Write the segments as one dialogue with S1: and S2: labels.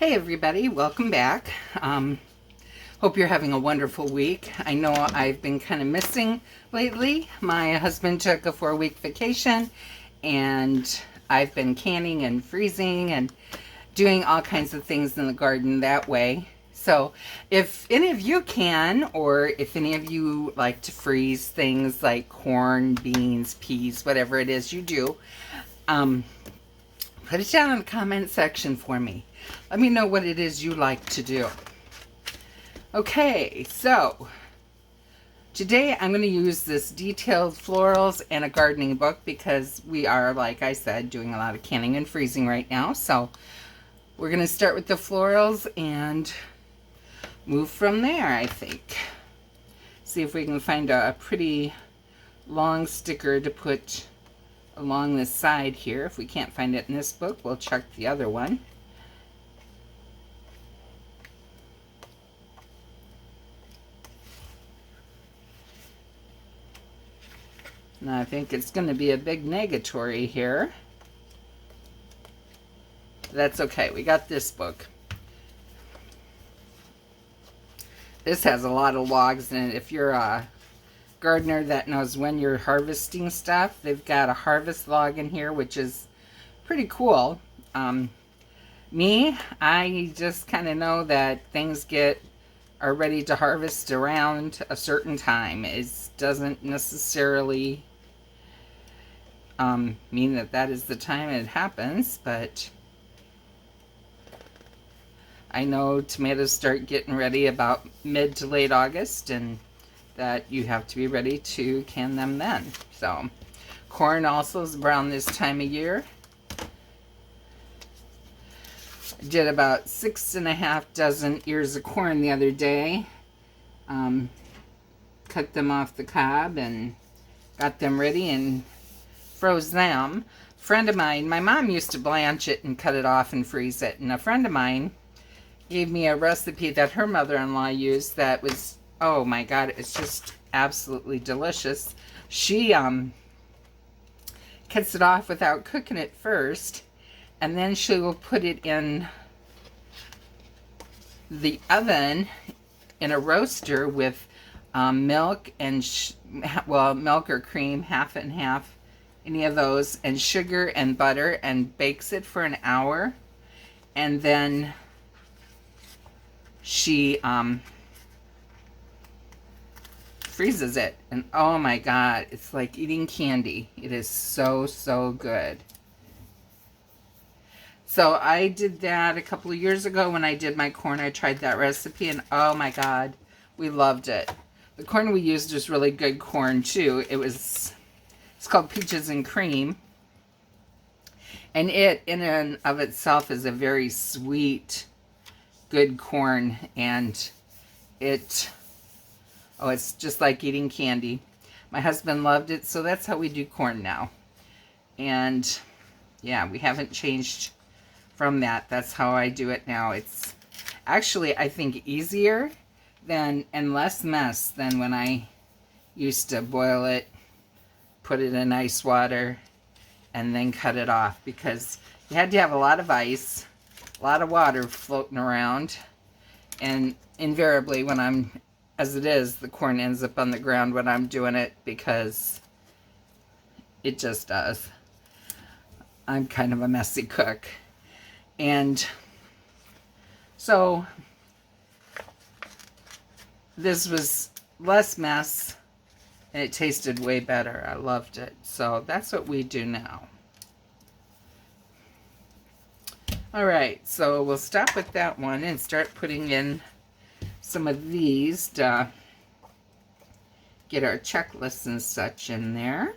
S1: Hey everybody, welcome back. Hope you're having a wonderful week. I know I've been kind of missing lately. My husband took a 4-week vacation and I've been canning and freezing and doing all kinds of things in the garden that way. So if any of you can, or if any of you like to freeze things like corn, beans, peas, whatever it is you do, put it down in the comment section for me. Let me know what it is you like to do. Okay, so today I'm going to use this detailed florals and a gardening book because we are, like I said, doing a lot of canning and freezing right now. So we're going to start with the florals and move from there, I think. See if we can find a pretty long sticker to put along the side here. If we can't find it in this book, we'll check the other one. Now I think it's going to be a big negatory here. That's okay. We got this book. This has a lot of logs in it. If you're a gardener that knows when you're harvesting stuff, they've got a harvest log in here, which is pretty cool. I just kind of know that things are ready to harvest around a certain time. It doesn't necessarily mean that is the time it happens, but I know tomatoes start getting ready about mid to late August, and that you have to be ready to can them then. So corn also is around this time of year. I did about 6.5 dozen ears of corn the other day. Cut them off the cob and got them ready and froze them. A friend of mine, my mom used to blanch it and cut it off and freeze it, and a friend of mine gave me a recipe that her mother-in-law used that was, oh my god, it's just absolutely delicious. She cuts it off without cooking it first, and then she will put it in the oven in a roaster with milk and milk or cream, half and half, any of those, and sugar and butter, and bakes it for an hour, and then she freezes it, and oh my god, it's like eating candy. It is so good. So I did that a couple of years ago when I did my corn. I tried that recipe, and oh my god, we loved it. The corn we used was really good corn too. It's called Peaches and Cream, and it in and of itself is a very sweet, good corn, and it's just like eating candy. My husband loved it, so that's how we do corn now. And yeah, we haven't changed from that. That's how I do it now. It's actually, I think, easier and less mess than when I used to boil it, put it in ice water, and then cut it off, because you had to have a lot of ice, a lot of water floating around, and invariably as it is, the corn ends up on the ground when I'm doing it, because it just does. I'm kind of a messy cook. And so this was less mess, and it tasted way better. I loved it. So that's what we do now. All right, so we'll stop with that one and start putting in some of these to get our checklists and such in there.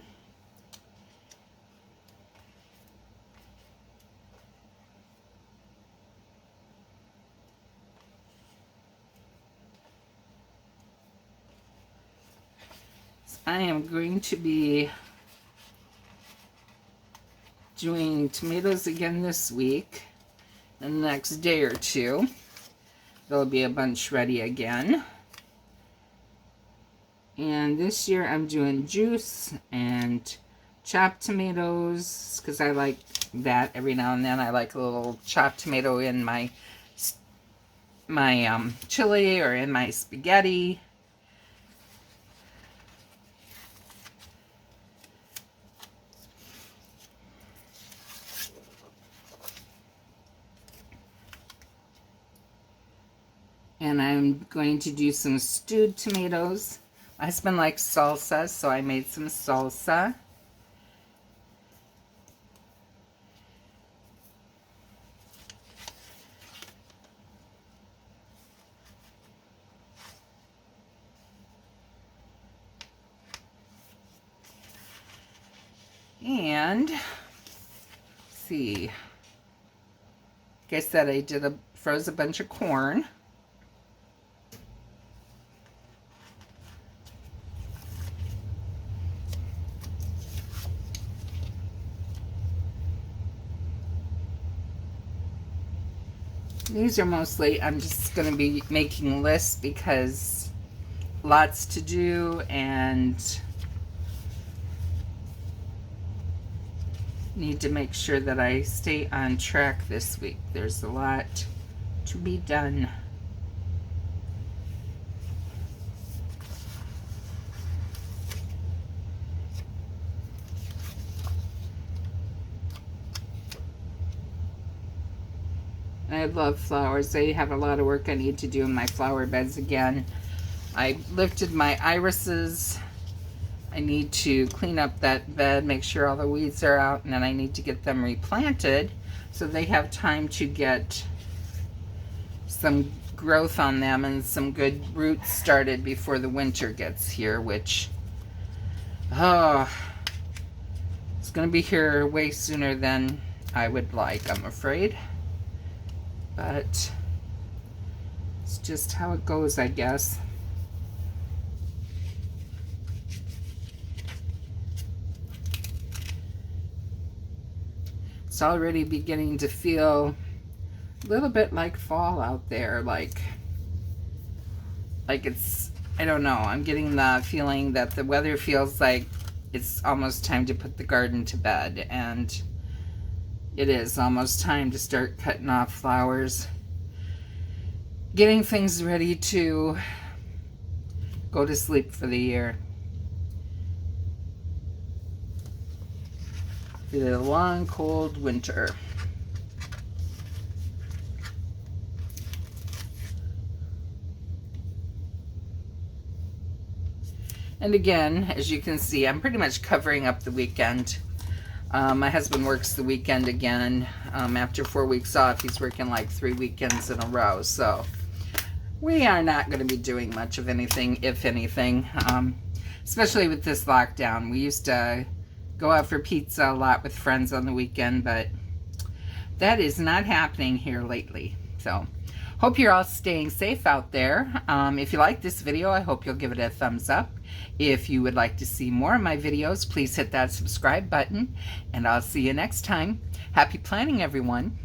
S1: I am going to be doing tomatoes again this week. The next day or two, there'll be a bunch ready again. And this year I'm doing juice and chopped tomatoes, because I like that every now and then. I like a little chopped tomato in my my chili or in my spaghetti. And I'm going to do some stewed tomatoes. My husband likes salsa, so I made some salsa. And let's see, like I said, I froze a bunch of corn. These are mostly, I'm just going to be making lists because lots to do and need to make sure that I stay on track this week. There's a lot to be done. I love flowers. I have a lot of work I need to do in my flower beds again. I lifted my irises. I need to clean up that bed, make sure all the weeds are out, and then I need to get them replanted so they have time to get some growth on them and some good roots started before the winter gets here, which, oh, it's going to be here way sooner than I would like, I'm afraid. But it's just how it goes, I guess. It's already beginning to feel a little bit like fall out there, like it's, I don't know, I'm getting the feeling that the weather feels like it's almost time to put the garden to bed, and it is almost time to start cutting off flowers, getting things ready to go to sleep for the year. For the long, cold winter. And again, as you can see, I'm pretty much covering up the weekend. My husband works the weekend again. After 4 weeks off, he's working like 3 weekends in a row. So we are not going to be doing much of anything, if anything, especially with this lockdown. We used to go out for pizza a lot with friends on the weekend, but that is not happening here lately. So hope you're all staying safe out there. If you like this video, I hope you'll give it a thumbs up. If you would like to see more of my videos, please hit that subscribe button, and I'll see you next time. Happy planning, everyone.